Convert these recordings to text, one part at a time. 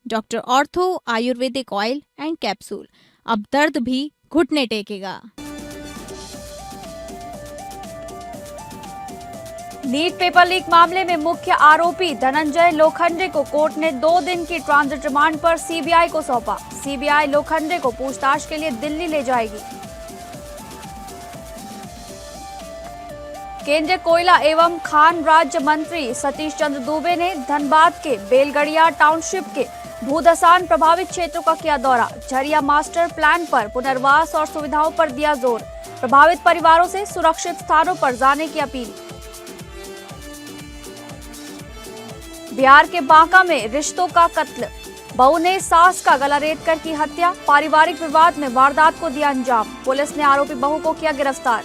Doctor ortho Ayurvedic oil and capsule, अब दर्द भी घुटने टेकेगा। नीट पेपर लीक मामले में मुख्य आरोपी धनंजय लोखंडे को कोर्ट ने 2 दिन की ट्रांजिट रिमांड पर सीबीआई को सौंपा। सीबीआई लोखंडे को पूछताछ के लिए दिल्ली ले जाएगी। केंद्रीय कोयला एवं खान राज्य मंत्री सतीश चंद्र दूबे ने धनबाद के बेलगड़िया टाउनशिप के भूधसान प्रभावित क्षेत्रों का किया दौरा। झरिया मास्टर प्लान पर पुनर्वास और सुविधाओं पर दिया जोर। प्रभावित परिवारों से सुरक्षित स्थानों पर जाने की अपील। बिहार के बांका में रिश्तों का कत्ल, बहू ने सास का गला रेत कर की हत्या। पारिवारिक विवाद में वारदात को दिया अंजाम। पुलिस ने आरोपी बहू को किया गिरफ्तार।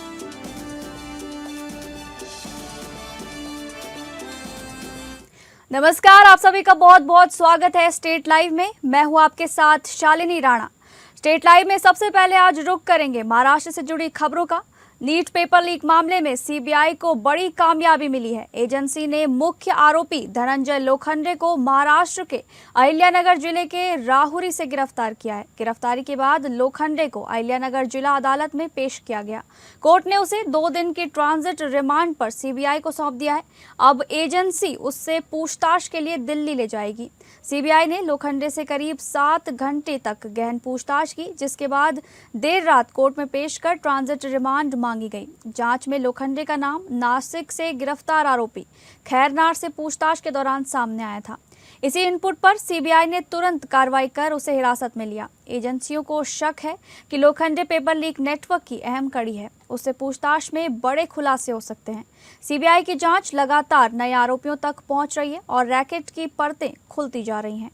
नमस्कार, आप सभी का बहुत बहुत स्वागत है स्टेट लाइव में। मैं हूं आपके साथ शालिनी राणा। स्टेट लाइव में सबसे पहले आज रुख करेंगे महाराष्ट्र से जुड़ी खबरों का। नीट पेपर लीक मामले में सीबीआई को बड़ी कामयाबी मिली है। एजेंसी ने मुख्य आरोपी धनंजय लोखंडे को महाराष्ट्र के अहिल्यानगर जिले के राहुरी से गिरफ्तार किया है। गिरफ्तारी के बाद लोखंडे को अहिल्यानगर जिला अदालत में पेश किया गया। कोर्ट ने उसे 2 दिन की ट्रांजिट रिमांड पर सीबीआई को सौंप दिया है। अब एजेंसी उससे पूछताछ के लिए दिल्ली ले जाएगी। सीबीआई ने लोखंडे से करीब 7 घंटे तक गहन पूछताछ की, जिसके बाद देर रात कोर्ट में पेश कर ट्रांजिट रिमांड मांगी गई। जांच में लोखंडे का नाम नासिक से गिरफ्तार आरोपी खैरनार से पूछताछ के दौरान सामने आया था। इसी इनपुट पर सीबीआई ने तुरंत कार्रवाई कर उसे हिरासत में लिया। एजेंसियों को शक है कि लोखंडे पेपर लीक नेटवर्क की अहम कड़ी है। उससे पूछताछ में बड़े खुलासे हो सकते हैं। सीबीआई की जांच लगातार नए आरोपियों तक पहुंच रही है और रैकेट की परतें खुलती जा रही हैं।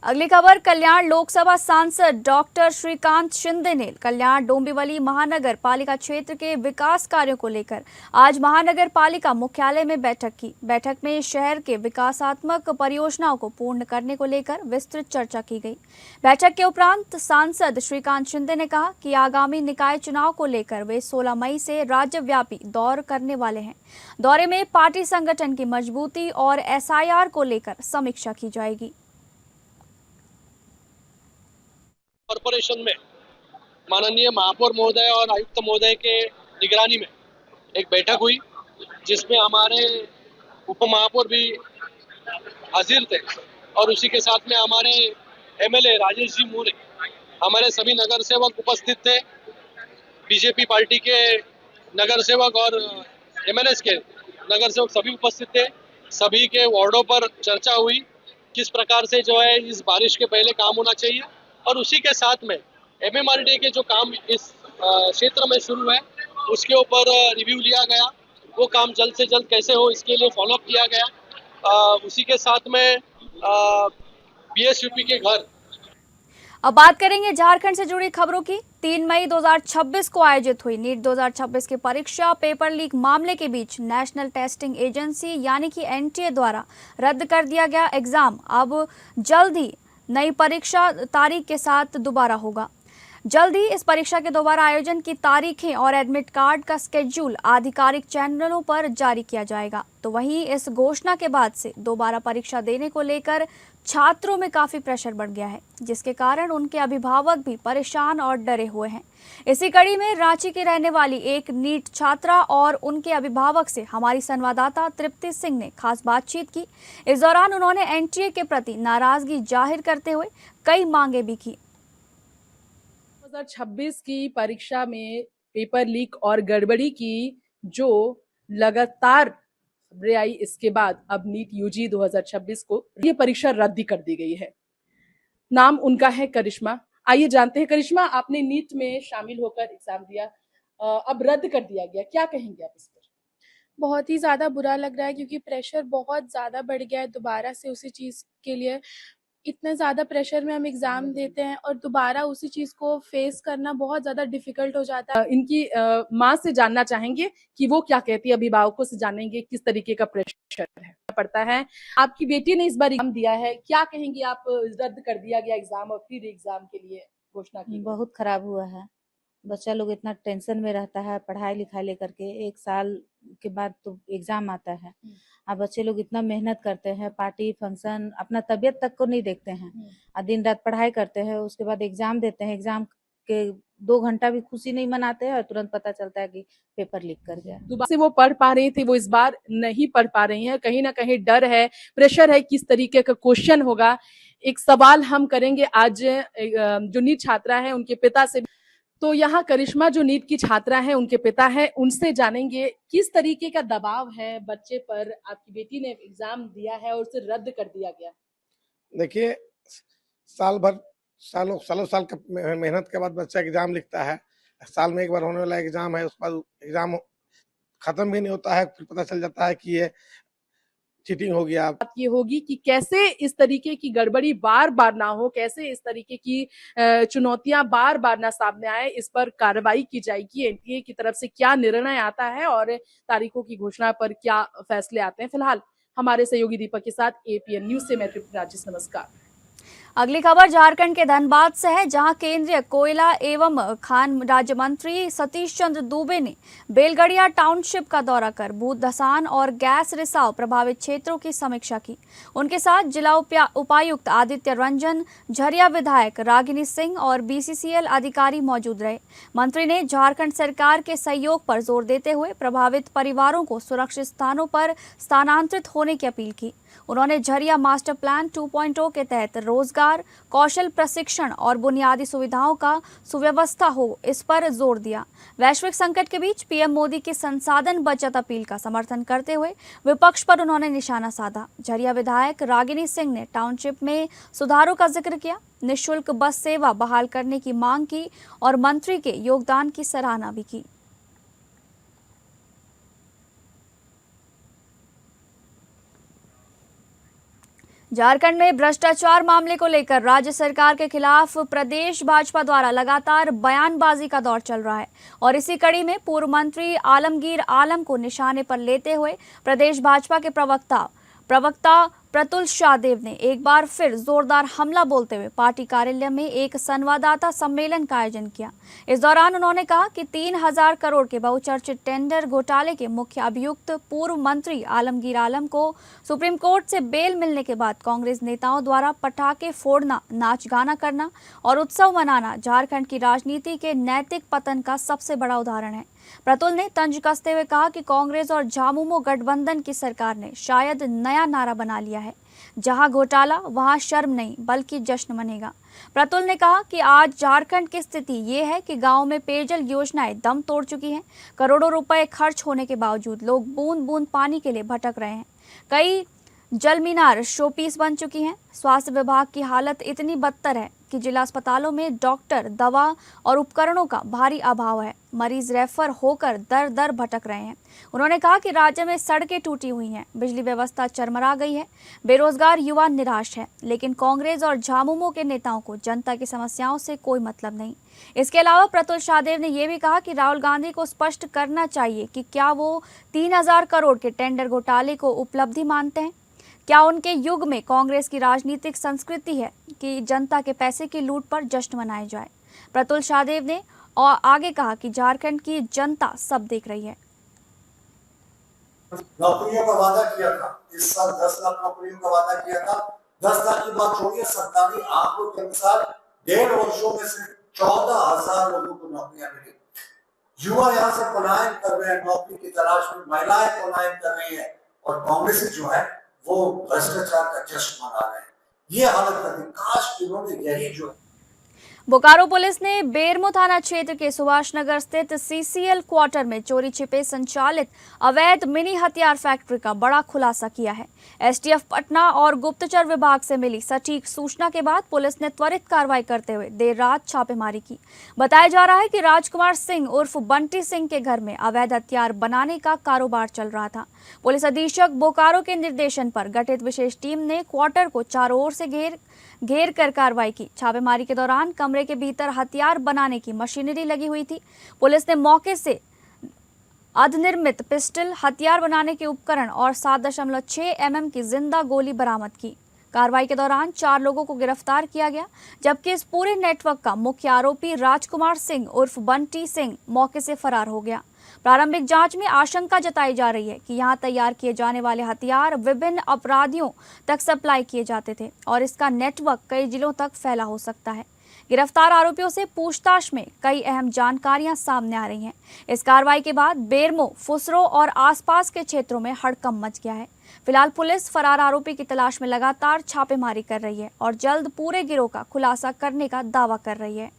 अगली खबर, कल्याण लोकसभा सांसद डॉक्टर श्रीकांत शिंदे ने कल्याण डोंबिवली महानगर पालिका क्षेत्र के विकास कार्यों को लेकर आज महानगर पालिका मुख्यालय में बैठक की। बैठक में शहर के विकासात्मक परियोजनाओं को पूर्ण करने को लेकर विस्तृत चर्चा की गई। बैठक के उपरांत सांसद श्रीकांत शिंदे ने कहा कि आगामी निकाय चुनाव को लेकर वे 16 मई से राज्यव्यापी दौर करने वाले हैं। दौरे में पार्टी संगठन की मजबूती और एसआईआर को लेकर समीक्षा की जाएगी। कॉर्पोरेशन में माननीय महापौर महोदय और आयुक्त महोदय के निगरानी में एक बैठक हुई, जिसमें हमारे उप महापौर भी हाजिर थे और उसी के साथ में हमारे एमएलए राजेश जी मूरे, हमारे सभी नगर सेवक उपस्थित थे। बीजेपी पार्टी के नगर सेवक और एमएनएस के नगर सेवक सभी उपस्थित थे। सभी के वार्डों पर चर्चा हुई, किस प्रकार से जो है इस बारिश के पहले काम होना चाहिए, और उसी के साथ में एमएमआरडी के जो काम इस क्षेत्र में शुरू है उसके ऊपर रिव्यू लिया गया। वो काम जल्द से जल्द कैसे हो इसके लिए फॉलोअप किया गया। उसी के साथ में बीएसयूपी के घर। अब बात करेंगे झारखंड से जुड़ी खबरों की। 3 मई 2026 को आयोजित हुई नीट 2026 की परीक्षा पेपर लीक मामले के बीच नेशनल टेस्टिंग एजेंसी यानी कि एनटीए द्वारा रद्द कर दिया गया एग्जाम अब जल्द ही नई परीक्षा तारीख के साथ दोबारा होगा। जल्द ही इस परीक्षा के दोबारा आयोजन की तारीखें और एडमिट कार्ड का स्केड्यूल आधिकारिक चैनलों पर जारी किया जाएगा। तो वहीं इस घोषणा के बाद से दोबारा परीक्षा देने को लेकर छात्रों में काफी प्रेशर बढ़ गया है, जिसके कारण उनके अभिभावक भी परेशान और डरे हुए हैं। इसी कड़ी में रांची की रहने वाली एक नीट छात्रा और उनके अभिभावक से हमारी संवाददाता तृप्ति सिंह ने खास बातचीत की। इस दौरान उन्होंने एनटीए के प्रति नाराजगी जाहिर करते हुए कई मांगे भी की। 2026 की परीक्षा में पेपर लीक और गड़बड़ी की जो लगातार खबरें आई, इसके बाद अब नीट यूजी 2026 को ये परीक्षा रद्द कर दी गई है। नाम उनका है करिश्मा। आइए जानते हैं, करिश्मा, आपने नीट में शामिल होकर एग्जाम दिया, अब रद्द कर दिया गया, क्या कहेंगे आप इस पर? बहुत ही ज़्यादा बुरा लग रहा है क्योंकि प्रेशर बहुत ज़्यादा बढ़ गया है दोबारा से उसी चीज़ के लिए। इतने ज़्यादा प्रेशर में हम एग्ज़ाम देते हैं और दोबारा उसी चीज़ को फेस करना बहुत ज़्यादा डिफिकल्ट हो जाता है। इनकी माँ से जानना चाहेंगे कि वो क्या कहती है, अभिभावकों से जानेंगे किस तरीके का प्रेशर है पड़ता है। आपकी बेटी ने इस बार एग्जाम दिया है, क्या कहेंगी आप? रद्द कर दिया गया एग्जाम और फिर एग्जाम के लिए घोषणा की। बहुत खराब हुआ है, बच्चा लोग इतना टेंशन में रहता है पढ़ाई लिखाई लेकर के। 1 साल के बाद तो एग्जाम आता है। अब बच्चे लोग इतना मेहनत करते हैं, पार्टी फंक्शन, अपना तबीयत तक को नहीं देखते हैं और दिन रात पढ़ाई करते हैं। उसके बाद एग्जाम देते हैं, एग्जाम के 2 घंटा भी खुशी नहीं मनाते हैं और तुरंत पता चलता है कि पेपर लीक कर गया। दोबारा से वो पढ़ पा रही थी, वो इस बार नहीं पढ़ पा रही हैं। कहीं ना कहीं डर है, प्रेशर है, किस तरीके का क्वेश्चन होगा। एक सवाल हम करेंगे आज जो नीट छात्रा है उनके पिता से। तो यहाँ करिश्मा जो नीट की छात्रा है, उनके पिता है, उनसे जानेंगे किस तरीके का दबाव है बच्चे पर। आपकी बेटी ने एग्जाम दिया है और उसे रद्द कर दिया गया। देखिए, साल भर सालों साल का मेहनत के बाद बच्चा एग्जाम लिखता है। साल में एक बार होने वाला एग्जाम है, उसके बाद एग्जाम खत्म भी नहीं होता है, फिर पता चल जाता है कि ये चीटिंग हो गया। बात ये होगी कि कैसे इस तरीके की गड़बड़ी बार बार ना हो, कैसे इस तरीके की चुनौतियां बार बार ना सामने आए, इस पर कार्रवाई की जाएगी। एनटीए की तरफ से क्या निर्णय आता है और तारीखों की घोषणा पर क्या फैसले आते हैं। फिलहाल हमारे सहयोगी दीपक के साथ एपीएन न्यूज से मैं तृप्ति राजेश, नमस्कार। अगली खबर झारखंड के धनबाद से है, जहां केंद्रीय कोयला एवं खान राज्य मंत्री सतीश चंद्र दूबे ने बेलगड़िया टाउनशिप का दौरा कर भूत धसान और गैस रिसाव प्रभावित क्षेत्रों की समीक्षा की। उनके साथ जिला उपायुक्त आदित्य रंजन, झरिया विधायक रागिनी सिंह और बीसीसीएल अधिकारी मौजूद रहे। मंत्री ने झारखंड सरकार के सहयोग पर जोर देते हुए प्रभावित परिवारों को सुरक्षित स्थानों पर स्थानांतरित होने की अपील की। उन्होंने झरिया मास्टर प्लान 2.0 के तहत रोजगार, कौशल प्रशिक्षण और बुनियादी सुविधाओं का सुव्यवस्था हो, इस पर जोर दिया। वैश्विक संकट के बीच पीएम मोदी की संसाधन बचत अपील का समर्थन करते हुए विपक्ष पर उन्होंने निशाना साधा। झरिया विधायक रागिनी सिंह ने टाउनशिप में सुधारों का जिक्र किया, निःशुल्क बस सेवा बहाल करने की मांग की और मंत्री के योगदान की सराहना भी की। झारखंड में भ्रष्टाचार मामले को लेकर राज्य सरकार के खिलाफ प्रदेश भाजपा द्वारा लगातार बयानबाजी का दौर चल रहा है और इसी कड़ी में पूर्व मंत्री आलमगीर आलम को निशाने पर लेते हुए प्रदेश भाजपा के प्रवक्ता प्रतुल शाहदेव ने एक बार फिर जोरदार हमला बोलते हुए पार्टी कार्यालय में एक संवाददाता सम्मेलन का आयोजन किया। इस दौरान उन्होंने कहा कि 3,000 करोड़ के बहुचर्चित टेंडर घोटाले के मुख्य अभियुक्त पूर्व मंत्री आलमगीर आलम को सुप्रीम कोर्ट से बेल मिलने के बाद कांग्रेस नेताओं द्वारा पटाखे फोड़ना, नाच गाना करना और उत्सव मनाना झारखंड की राजनीति के नैतिक पतन का सबसे बड़ा उदाहरण है। प्रतुल ने तंज कसते हुए कहा कि कांग्रेस और झामुमो गठबंधन की सरकार ने शायद नया नारा बना लिया है, जहां घोटाला वहां शर्म नहीं बल्कि जश्न मनेगा। प्रतुल ने कहा कि आज झारखंड की स्थिति ये है कि गांव में पेयजल योजनाएं दम तोड़ चुकी हैं। करोड़ों रुपए खर्च होने के बावजूद लोग बूंद बूंद पानी के लिए भटक रहे हैं। कई जल मीनार शोपीस बन चुकी हैं। स्वास्थ्य विभाग की हालत इतनी बदतर है कि जिला अस्पतालों में डॉक्टर, दवा और उपकरणों का भारी अभाव है। मरीज रेफर होकर दर दर भटक रहे हैं। उन्होंने कहा कि राज्य में सड़कें टूटी हुई हैं, बिजली व्यवस्था चरमरा गई है, बेरोजगार युवा निराश है, लेकिन कांग्रेस और झामुमो के नेताओं को जनता की समस्याओं से कोई मतलब नहीं। इसके अलावा प्रतुल शाहदेव ने यह भी कहा कि राहुल गांधी को स्पष्ट करना चाहिए कि क्या वो 3,000 करोड़ के टेंडर घोटाले को उपलब्धि मानते हैं। क्या उनके युग में कांग्रेस की राजनीतिक संस्कृति है कि जनता के पैसे की लूट पर जश्न मनाया जाए। प्रतुल शाहदेव ने और आगे कहा कि झारखंड की जनता सब देख रही है। नौकरियों का वादा किया था, इस साल 10 लाख नौकरियों का वादा किया था। 10 लाख की बात छोड़िए, सरकारी आंकड़ों के अनुसार 1.5 वर्षों में से 14,000 लोगों को नौकरियां मिली। युवा यहाँ से पलायन कर रहे हैं, नौकरी की तलाश में महिलाएं पलायन कर रही है और कांग्रेस जो है वो भ्रष्टाचार का जश्न मना रहे हैं। ये हालत कर दी। काश इन्होंने यही जो बोकारो पुलिस ने बेरमो थाना क्षेत्र के सुभाष नगर स्थित सीसीएल क्वार्टर में चोरी छिपे संचालित अवैध मिनी हथियार फैक्ट्री का बड़ा खुलासा किया है। एसटीएफ पटना और गुप्तचर विभाग से मिली सटीक सूचना के बाद पुलिस ने त्वरित कार्रवाई करते हुए देर रात छापेमारी की। बताया जा रहा है कि राजकुमार सिंह उर्फ बंटी सिंह के घर में अवैध हथियार बनाने का कारोबार चल रहा था। पुलिस अधीक्षक बोकारो के निर्देशन पर गठित विशेष टीम ने क्वार्टर को चारों ओर से घेर कर कार्रवाई की। छापेमारी के दौरान कमरे के भीतर हथियार बनाने की मशीनरी लगी हुई थी। पुलिस ने मौके से अर्धनिर्मित पिस्टल, हथियार बनाने के उपकरण और 7.6 mm की जिंदा गोली बरामद की। कार्रवाई के दौरान 4 लोगों को गिरफ्तार किया गया, जबकि इस पूरे नेटवर्क का मुख्य आरोपी राजकुमार सिंह उर्फ बंटी सिंह मौके से फरार हो गया। प्रारंभिक जांच में आशंका जताई जा रही है कि यहां तैयार किए जाने वाले हथियार विभिन्न अपराधियों तक सप्लाई किए जाते थे और इसका नेटवर्क कई जिलों तक फैला हो सकता है। गिरफ्तार आरोपियों से पूछताछ में कई अहम जानकारियां सामने आ रही हैं। इस कार्रवाई के बाद बेरमो, फुसरो और आसपास के क्षेत्रों में हड़कंप मच गया है। फिलहाल पुलिस फरार आरोपी की तलाश में लगातार छापेमारी कर रही है और जल्द पूरे गिरोह का खुलासा करने का दावा कर रही है।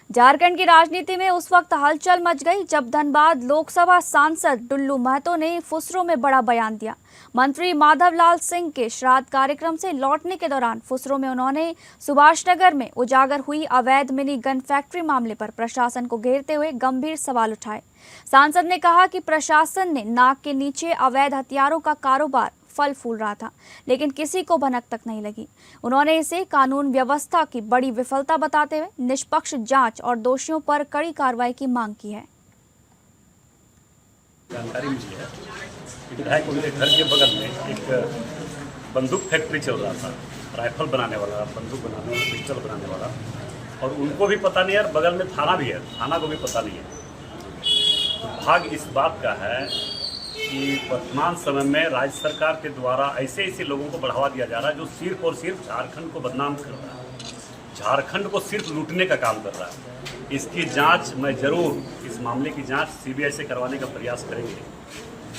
झारखंड की राजनीति में उस वक्त हलचल मच गई जब धनबाद लोकसभा सांसद डुल्लू महतो ने फुसरो में बड़ा बयान दिया। मंत्री माधवलाल सिंह के श्राद्ध कार्यक्रम से लौटने के दौरान फुसरो में उन्होंने सुभाषनगर में उजागर हुई अवैध मिनी गन फैक्ट्री मामले पर प्रशासन को घेरते हुए गंभीर सवाल उठाए। सांसद ने कहा कि प्रशासन ने नाक के नीचे अवैध हथियारों का कारोबार फल फूल रहा था, लेकिन किसी को भनक तक नहीं लगी। उन्होंने इसे कानून व्यवस्था की बड़ी विफलता बताते हुए निष्पक्ष जांच और दोषियों पर कड़ी कार्रवाई की मांग की है। जानकारी मिली है कि विधायक उनके घर के बगल में एक बंदूक फैक्ट्री चल रहा था, राइफल बनाने वाला, बंदूक बनाने वाला, पिस्टल बनाने वाला, और उनको भी पता नहीं है, बगल में थाना भी है, थाना को भी पता नहीं है। तो भाग इस बात का है कि वर्तमान समय में राज्य सरकार के द्वारा ऐसे लोगों को बढ़ावा दिया जा रहा है जो सिर्फ और सिर्फ झारखंड को बदनाम कर रहा है, झारखंड को सिर्फ लूटने का काम कर रहा है। इसकी जांच मैं जरूर, इस मामले की जांच सीबीआई से करवाने का प्रयास करेंगे,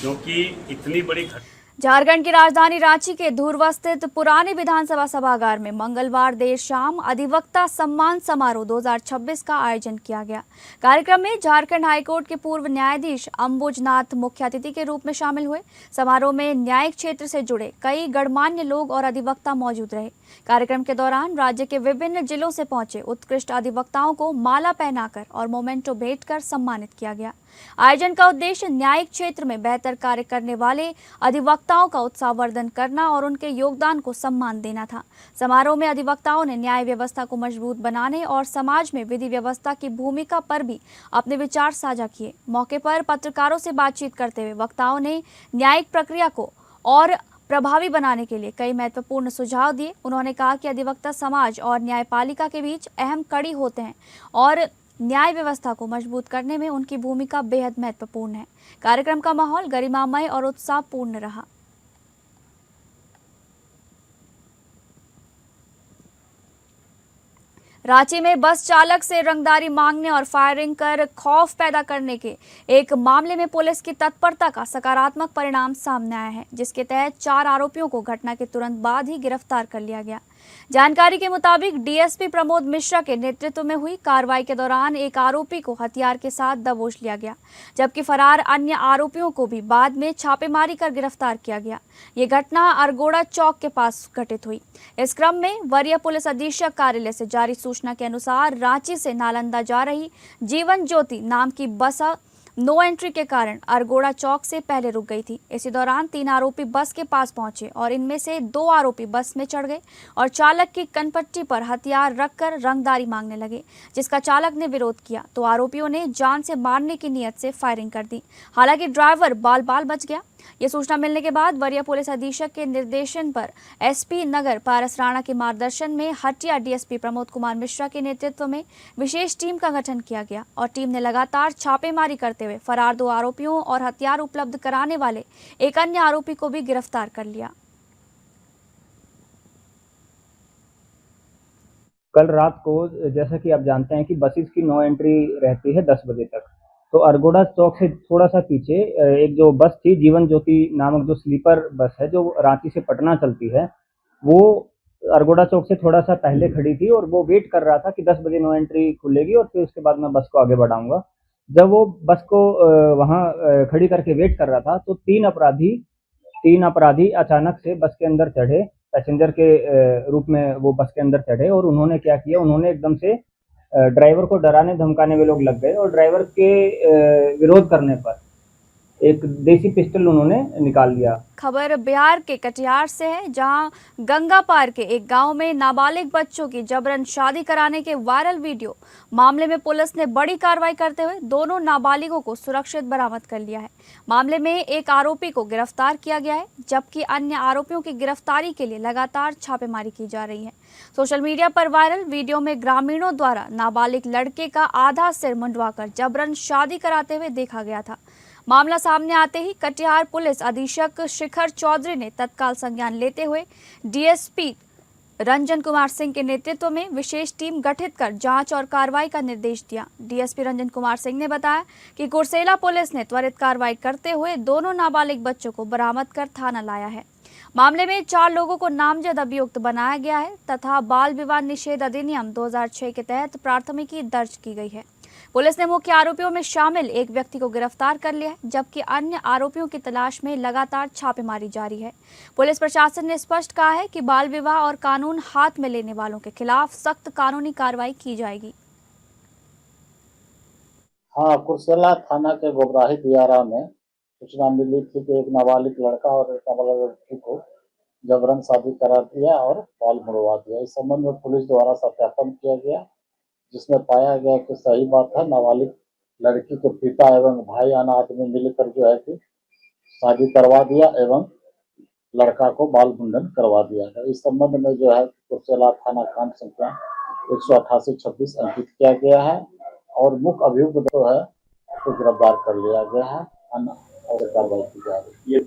क्योंकि इतनी बड़ी घटना। झारखंड की राजधानी रांची के धुर्वा स्थित पुराने विधानसभा सभागार में मंगलवार देर शाम अधिवक्ता सम्मान समारोह 2026 का आयोजन किया गया। कार्यक्रम में झारखंड हाईकोर्ट के पूर्व न्यायाधीश अंबुजनाथ मुख्य अतिथि के रूप में शामिल हुए। समारोह में न्यायिक क्षेत्र से जुड़े कई गणमान्य लोग और अधिवक्ता मौजूद रहे। कार्यक्रम के दौरान राज्य के विभिन्न जिलों से पहुंचे उत्कृष्ट अधिवक्ताओं को माला पहनाकर और मोमेंटो भेंट कर सम्मानित किया गया। आयोजन का उद्देश्य न्यायिक क्षेत्र में बेहतर कार्य करने वाले अधिवक्ताओं का उत्साहवर्धन करना और उनके योगदान को सम्मान देना था। समारोह में अधिवक्ताओं ने न्याय व्यवस्था को मजबूत बनाने और समाज में विधि व्यवस्था की भूमिका पर भी अपने विचार साझा किए। मौके पर पत्रकारों से बातचीत करते हुए वक्ताओं ने न्यायिक प्रक्रिया को और प्रभावी बनाने के लिए कई महत्वपूर्ण सुझाव दिए। उन्होंने कहा कि अधिवक्ता समाज और न्यायपालिका के बीच अहम कड़ी होते हैं और न्याय व्यवस्था को मजबूत करने में उनकी भूमिका बेहद महत्वपूर्ण है। कार्यक्रम का माहौल गरिमामय और उत्साहपूर्ण रहा। रांची में बस चालक से रंगदारी मांगने और फायरिंग कर खौफ पैदा करने के एक मामले में पुलिस की तत्परता का सकारात्मक परिणाम सामने आया है, जिसके तहत 4 आरोपियों को घटना के तुरंत बाद ही गिरफ्तार कर लिया गया। जानकारी के मुताबिक डीएसपी प्रमोद मिश्रा के नेतृत्व में हुई कार्रवाई के दौरान एक आरोपी को हथियार के साथ दबोच लिया गया, जबकि फरार अन्य आरोपियों को भी बाद में छापेमारी कर गिरफ्तार किया गया। ये घटना अरगोड़ा चौक के पास घटित हुई। इस क्रम में वरीय पुलिस अधीक्षक कार्यालय से जारी सूचना के अनुसार रांची से नालंदा जा रही जीवन ज्योति नाम की बस नो एंट्री के कारण अरगोड़ा चौक से पहले रुक गई थी। इसी दौरान 3 आरोपी बस के पास पहुंचे और इनमें से 2 आरोपी बस में चढ़ गए और चालक की कनपट्टी पर हथियार रखकर रंगदारी मांगने लगे, जिसका चालक ने विरोध किया तो आरोपियों ने जान से मारने की नीयत से फायरिंग कर दी। हालांकि ड्राइवर बाल बाल बच गया। ये सूचना मिलने के बाद वरीय पुलिस अधीक्षक के निर्देशन पर एसपी नगर पारस राणा के मार्गदर्शन में हटिया डीएसपी प्रमोद कुमार मिश्रा के नेतृत्व में विशेष टीम का गठन किया गया और टीम ने लगातार छापेमारी करते हुए फरार 2 आरोपियों और हथियार उपलब्ध कराने वाले एक अन्य आरोपी को भी गिरफ्तार कर लिया। कल रात को जैसा कि आप जानते हैं कि बसेस की नो एंट्री रहती है 10 बजे तक, तो अरगोड़ा चौक से थोड़ा सा पीछे एक जो बस थी जीवन ज्योति नामक जो स्लीपर बस है जो रांची से पटना चलती है, वो अरगोड़ा चौक से थोड़ा सा पहले खड़ी थी और वो वेट कर रहा था कि 10 बजे नो एंट्री खुलेगी और फिर उसके बाद मैं बस को आगे बढ़ाऊंगा। जब वो बस को वहाँ खड़ी करके वेट कर रहा था तो 3 अपराधी अचानक से बस के अंदर चढ़े, पैसेंजर के रूप में वो बस के अंदर चढ़े और उन्होंने क्या किया, उन्होंने एकदम से ड्राइवर को डराने धमकाने में लोग लग गए और ड्राइवर के विरोध करने पर एक देसी पिस्टल उन्होंने निकाल लिया। खबर बिहार के कटिहार से है, जहां गंगा पार के एक गांव में नाबालिग बच्चों की जबरन शादी कराने के वायरल वीडियो मामले में पुलिस ने बड़ी कार्रवाई करते हुए दोनों नाबालिगों को सुरक्षित बरामद कर लिया है। मामले में एक आरोपी को गिरफ्तार किया गया है, जबकि अन्य आरोपियों की गिरफ्तारी के लिए लगातार छापेमारी की जा रही है। सोशल मीडिया पर वायरल वीडियो में ग्रामीणों द्वारा नाबालिग लड़के का आधा सिर मुंडवाकर जबरन शादी कराते हुए देखा गया था। मामला सामने आते ही कटिहार पुलिस अधीक्षक शिखर चौधरी ने तत्काल संज्ञान लेते हुए डीएसपी रंजन कुमार सिंह के नेतृत्व में विशेष टीम गठित कर जांच और कार्रवाई का निर्देश दिया। डीएसपी रंजन कुमार सिंह ने बताया कि कुर्सेला पुलिस ने त्वरित कार्रवाई करते हुए दोनों नाबालिग बच्चों को बरामद कर थाना लाया है। मामले में 4 लोगों को नामजद अभियुक्त बनाया गया है तथा बाल विवाह निषेध अधिनियम 2006 के तहत प्राथमिकी दर्ज की गई है। पुलिस ने मुख्य आरोपियों में शामिल एक व्यक्ति को गिरफ्तार कर लिया है, जबकि अन्य आरोपियों की तलाश में लगातार छापेमारी जारी है। पुलिस प्रशासन ने स्पष्ट कहा है कि बाल विवाह और कानून हाथ में लेने वालों के खिलाफ सख्त कानूनी कार्रवाई की जाएगी। हाँ, कुर्सेला थाना के गोबराही दियारा में सूचना मिली थी कि एक नाबालिग लड़का और एक नाबालिग लड़की को जबरन शादी करा दिया और बाल मुड़वा दिया। इस संबंध में पुलिस द्वारा सत्यापन किया गया, जिसमें पाया गया कि सही बात है, नाबालिग लड़की के पिता एवं भाई आना आदमी मिलकर जो है कि शादी करवा दिया एवं लड़का को बाल मुंडन करवा दिया गया। इस संबंध में जो है कुर्सेला थाना कांड संख्या 188-26 अंकित किया गया है और मुख्य अभियुक्त जो है तो गिरफ्तार कर लिया गया है और कार्रवाई की जा रही है।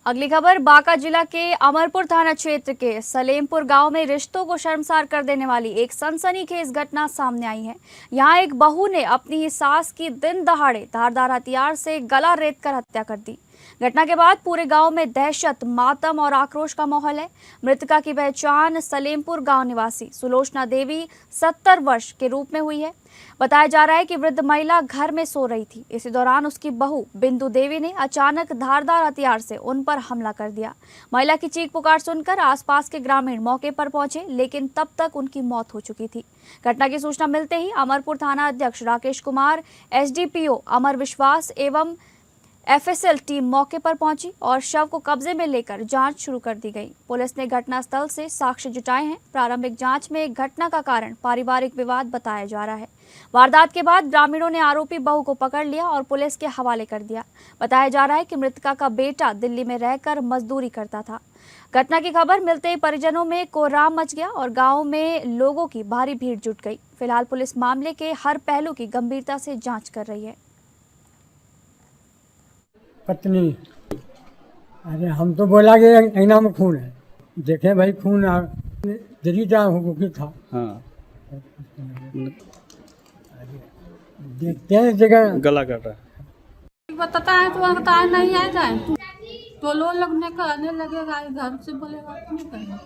अगली खबर बांका जिला के अमरपुर थाना क्षेत्र के सलेमपुर गांव में रिश्तों को शर्मसार कर देने वाली एक सनसनीखेज घटना सामने आई है। यहां एक बहू ने अपनी ही सास की दिन दहाड़े धारदार हथियार से गला रेत कर हत्या कर दी। घटना के बाद पूरे गांव में दहशत, मातम और आक्रोश का माहौल है। मृतका की पहचान सलेमपुर गांव निवासी सुलोचना देवी 70 वर्ष के रूप में हुई है। बताया जा रहा है कि वृद्ध महिला घर में सो रही थी। इसी दौरान उसकी बहू बिंदु देवी ने अचानक धारदार हथियार से उन पर हमला कर दिया। महिला की चीख पुकार सुनकर आसपास के ग्रामीण मौके पर पहुंचे, लेकिन तब तक उनकी मौत हो चुकी थी। घटना की सूचना मिलते ही अमरपुर थाना अध्यक्ष राकेश कुमार, एसडीपीओ अमर विश्वास एवं एफएसएल टीम मौके पर पहुंची और शव को कब्जे में लेकर जांच शुरू कर दी गई। पुलिस ने घटनास्थल से साक्ष्य जुटाए हैं। प्रारंभिक जांच में घटना का कारण पारिवारिक विवाद बताया जा रहा है। वारदात के बाद ग्रामीणों ने आरोपी बहू को पकड़ लिया और पुलिस के हवाले कर दिया। बताया जा रहा है कि मृतका का बेटा दिल्ली में रहकर मजदूरी करता था। घटना की खबर मिलते ही परिजनों में कोहराम मच गया और गांव में लोगों की भारी भीड़ जुट गई। फिलहाल पुलिस मामले के हर पहलू की गंभीरता से जांच कर रही है। पत्नी, अरे हम तो बोला कि ऐना में खून है, देखे भाई खून जरीदा हुकुकी था। हाँ। देखते हैं जगह गला काट रहा है। बताता है तो बताया नहीं आ जाए तो लोग लगने करने लगेगा, घर से बोलेगा तो नहीं करना।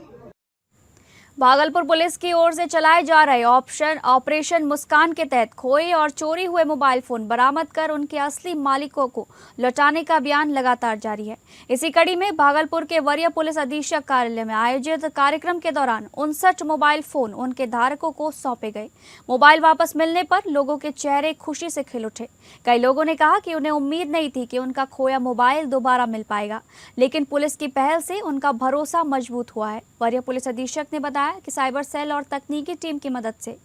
भागलपुर पुलिस की ओर से चलाए जा रहे ऑपरेशन मुस्कान के तहत खोए और चोरी हुए मोबाइल फोन बरामद कर उनके असली मालिकों को लौटाने का अभियान लगातार जारी है। इसी कड़ी में भागलपुर के वरीय पुलिस अधीक्षक कार्यालय में आयोजित कार्यक्रम के दौरान 59 मोबाइल फोन उनके धारकों को सौंपे गए। मोबाइल वापस मिलने पर लोगों के चेहरे खुशी से खिल उठे। कई लोगों ने कहा कि उन्हें उम्मीद नहीं थी कि उनका खोया मोबाइल दोबारा मिल पाएगा, लेकिन पुलिस की पहल से उनका भरोसा मजबूत हुआ है। वरीय पुलिस अधीक्षक ने बताया कि साइबर सेल और तकनीकी टीम की मदद से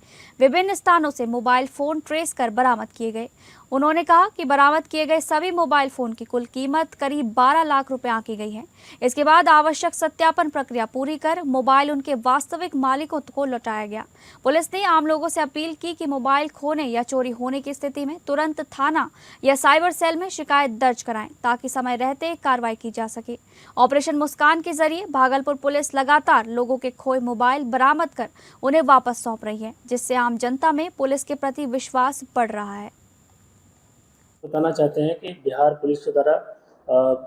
विभिन्न स्थानों से मोबाइल फोन ट्रेस कर बरामद किए गए। उन्होंने कहा कि बरामद किए गए सभी मोबाइल फोन की कुल कीमत करीब 12 लाख रुपए आंकी गई है। इसके बाद आवश्यक सत्यापन प्रक्रिया पूरी कर मोबाइल उनके वास्तविक मालिकों को लौटाया गया। पुलिस ने आम लोगों से अपील की कि मोबाइल खोने या चोरी होने की स्थिति में तुरंत थाना या साइबर सेल में शिकायत दर्ज कराएं, ताकि समय रहते कार्रवाई की जा सके। ऑपरेशन मुस्कान के जरिए भागलपुर पुलिस लगातार लोगों के खोए मोबाइल बरामद कर उन्हें वापस सौंप रही है, जिससे आम जनता में पुलिस के प्रति विश्वास बढ़ रहा है। बताना चाहते हैं कि बिहार पुलिस के द्वारा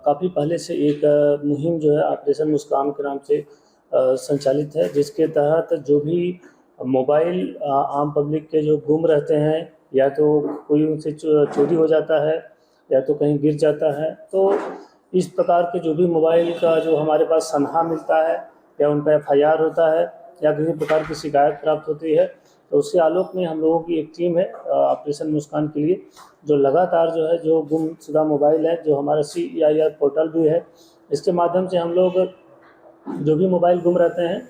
काफ़ी पहले से एक मुहिम जो है ऑपरेशन मुस्कान के नाम से संचालित है, जिसके तहत जो भी मोबाइल आम पब्लिक के जो गुम रहते हैं या तो कोई उनसे चोरी हो जाता है या तो कहीं गिर जाता है, तो इस प्रकार के जो भी मोबाइल का जो हमारे पास सनहा मिलता है या उनका FIR होता है या किसी प्रकार की शिकायत प्राप्त होती है, तो उसके आलोक में हम लोगों की एक टीम है ऑपरेशन मुस्कान के लिए, जो लगातार जो है जो गुमशुदा मोबाइल है, जो हमारा CEIR पोर्टल भी है, इसके माध्यम से हम लोग जो भी मोबाइल गुम रहते हैं।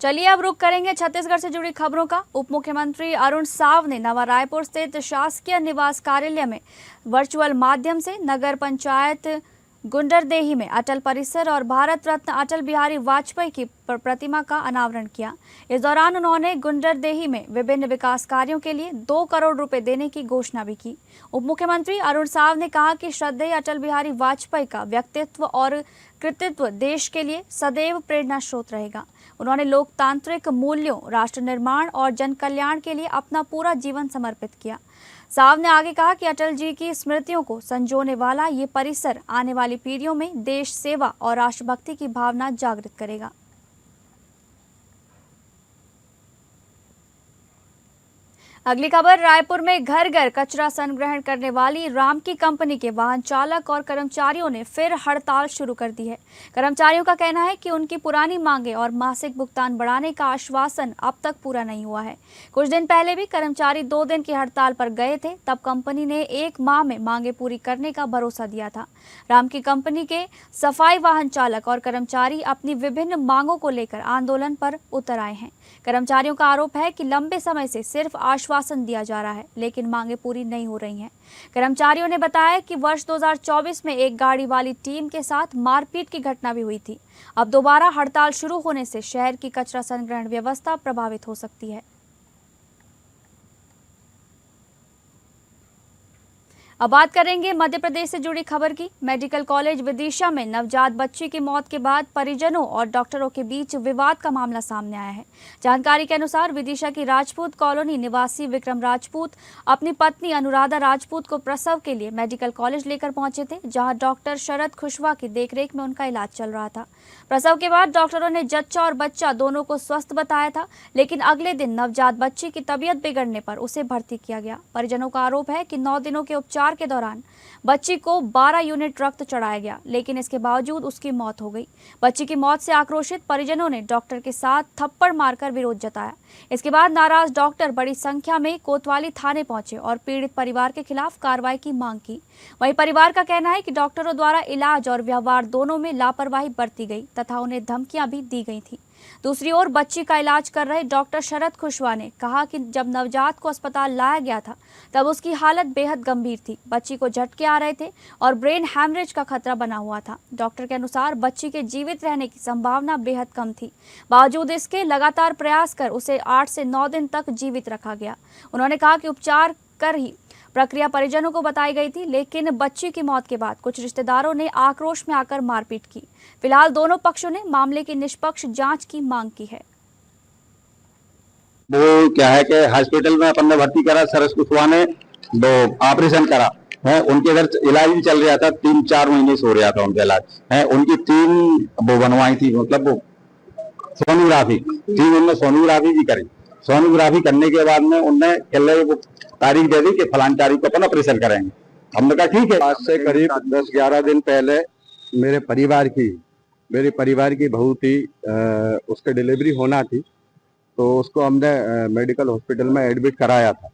चलिए अब रुक करेंगे छत्तीसगढ़ से जुड़ी खबरों का। उप मुख्यमंत्री अरुण साव ने नवा रायपुर स्थित शासकीय निवास कार्यालय में वर्चुअल माध्यम से नगर पंचायत गुंडरदेही में अटल परिसर और भारत रत्न अटल बिहारी वाजपेयी की प्रतिमा का अनावरण किया। इस दौरान उन्होंने गुंडरदेही में विभिन्न विकास कार्यों के लिए 2 करोड़ रुपए देने की घोषणा भी की। उप मुख्यमंत्री अरुण साव ने कहा कि श्रद्धेय अटल बिहारी वाजपेयी का व्यक्तित्व और कृतित्व देश के लिए सदैव प्रेरणा स्रोत रहेगा। उन्होंने लोकतांत्रिक मूल्यों, राष्ट्र निर्माण और जन कल्याण के लिए अपना पूरा जीवन समर्पित किया। साव ने आगे कहा कि अटल जी की स्मृतियों को संजोने वाला ये परिसर आने वाली पीढ़ियों में देश सेवा और राष्ट्रभक्ति की भावना जागृत करेगा। अगली खबर, रायपुर में घर घर कचरा संग्रहण करने वाली राम की कंपनी के वाहन चालक और कर्मचारियों ने फिर हड़ताल शुरू कर दी है। कर्मचारियों का कहना है कि उनकी पुरानी मांगे और मासिक भुगतान बढ़ाने का आश्वासन अब तक पूरा नहीं हुआ है। कुछ दिन पहले भी कर्मचारी 2 दिन की हड़ताल पर गए थे, तब कंपनी ने 1 माह में मांगे पूरी करने का भरोसा दिया था। राम की कंपनी के सफाई वाहन चालक और कर्मचारी अपनी विभिन्न मांगों को लेकर आंदोलन पर उतर आए हैं। कर्मचारियों का आरोप है कि लंबे समय से सिर्फ आश्वासन दिया जा रहा है, लेकिन मांगे पूरी नहीं हो रही हैं। कर्मचारियों ने बताया कि वर्ष 2024 में एक गाड़ी वाली टीम के साथ मारपीट की घटना भी हुई थी। अब दोबारा हड़ताल शुरू होने से शहर की कचरा संग्रहण व्यवस्था प्रभावित हो सकती है। अब बात करेंगे मध्य प्रदेश से जुड़ी खबर की। मेडिकल कॉलेज विदिशा में नवजात बच्ची की मौत के बाद परिजनों और डॉक्टरों के बीच विवाद का मामला सामने आया है। जानकारी के अनुसार विदिशा की राजपूत कॉलोनी निवासी विक्रम राजपूत अपनी पत्नी अनुराधा राजपूत को प्रसव के लिए मेडिकल कॉलेज लेकर पहुंचे थे, जहां डॉक्टर शरद खुशवा की देखरेख में उनका इलाज चल रहा था। प्रसव के बाद डॉक्टरों ने जच्चा और बच्चा दोनों को स्वस्थ बताया था, लेकिन अगले दिन नवजात बच्ची की तबीयत बिगड़ने पर उसे भर्ती किया गया। परिजनों का आरोप है कि 9 दिनों के उपचार के दौरान बच्ची को 12 यूनिट रक्त चढ़ाया गया, लेकिन इसके बावजूद उसकी मौत हो गई। बच्ची की मौत से आक्रोशित परिजनों ने डॉक्टर के साथ थप्पड़ मारकर विरोध जताया। इसके बाद नाराज डॉक्टर बड़ी संख्या में कोतवाली थाने पहुंचे और पीड़ित परिवार के खिलाफ कार्रवाई की मांग की। वहीं परिवार का कहना है कि डॉक्टरों द्वारा इलाज और व्यवहार दोनों में लापरवाही बरती गई तथा उन्हें धमकियां भी दी गई थी। दूसरी ओर बच्ची का इलाज कर रहे डॉक्टर शरद खुशवा ने कहा कि जब नवजात को अस्पताल लाया गया था तब उसकी हालत बेहद गंभीर थी। बच्ची को झटके आ रहे थे और ब्रेन हैमरेज का खतरा बना हुआ था। डॉक्टर के अनुसार बच्ची के जीवित रहने की संभावना बेहद कम थी। बावजूद इसके लगातार प्रयास कर उसे 8 से 9 दिन तक जीवित रखा गया। उन्होंने कहा कि उपचार कर ही प्रक्रिया परिजनों को बताई गई थी, लेकिन बच्ची की मौत के बाद कुछ रिश्तेदारों ने आक्रोश में आकर मारपीट की। फिलहाल दोनों पक्षों ने मामले की निष्पक्ष जांच की मांग की है। वो क्या है कि हॉस्पिटल में अपन ने भर्ती करा, सरस कुशवा ने 2 ऑपरेशन करा है, उनके घर इलाज भी चल रहा था, 3-4 महीने से हो रहा था उनका इलाज है। उनकी 3 वो बनवाई थी, मतलब वो सोनोग्राफी 3 उनने सोनोग्राफी भी करी। सोनोग्राफी करने के बाद में उनने कल वो तारीख दे दी कि फलानी तारीख को अपन ऑपरेशन करेंगे। हमने कहा ठीक है। आज से करीब 10-11 दिन पहले मेरे परिवार की बहू थी, उसके डिलीवरी होना थी, तो उसको हमने मेडिकल हॉस्पिटल में एडमिट कराया था।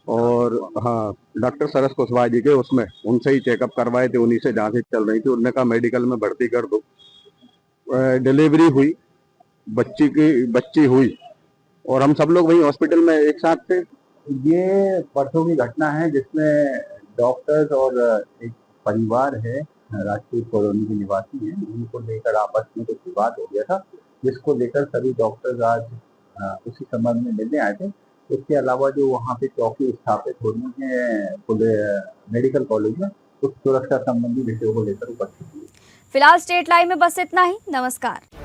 और हाँ, डॉक्टर सरस कुशवाहा जी के उसमें उनसे ही चेकअप करवाए थे, उन्हीं से जांच चल रही थी। उन्होंने कहा मेडिकल में भर्ती कर दो। डिलीवरी हुई, बच्ची हुई और हम सब लोग वही हॉस्पिटल में एक साथ थे। ये परसों की घटना है जिसमें डॉक्टर्स और एक परिवार है, राजपूत कॉलोनी के निवासी हैं, उनको लेकर आपस में कुछ विवाद हो गया था, जिसको लेकर सभी डॉक्टर्स आज उसी संबंध में मिलने आए थे। इसके अलावा जो वहाँ पे चौकी स्थापित हो रही है मेडिकल कॉलेज में, कुछ सुरक्षा संबंधी विषयों को लेकर उपस्थित हुए। फिलहाल स्टेट लाइव में बस इतना ही। नमस्कार।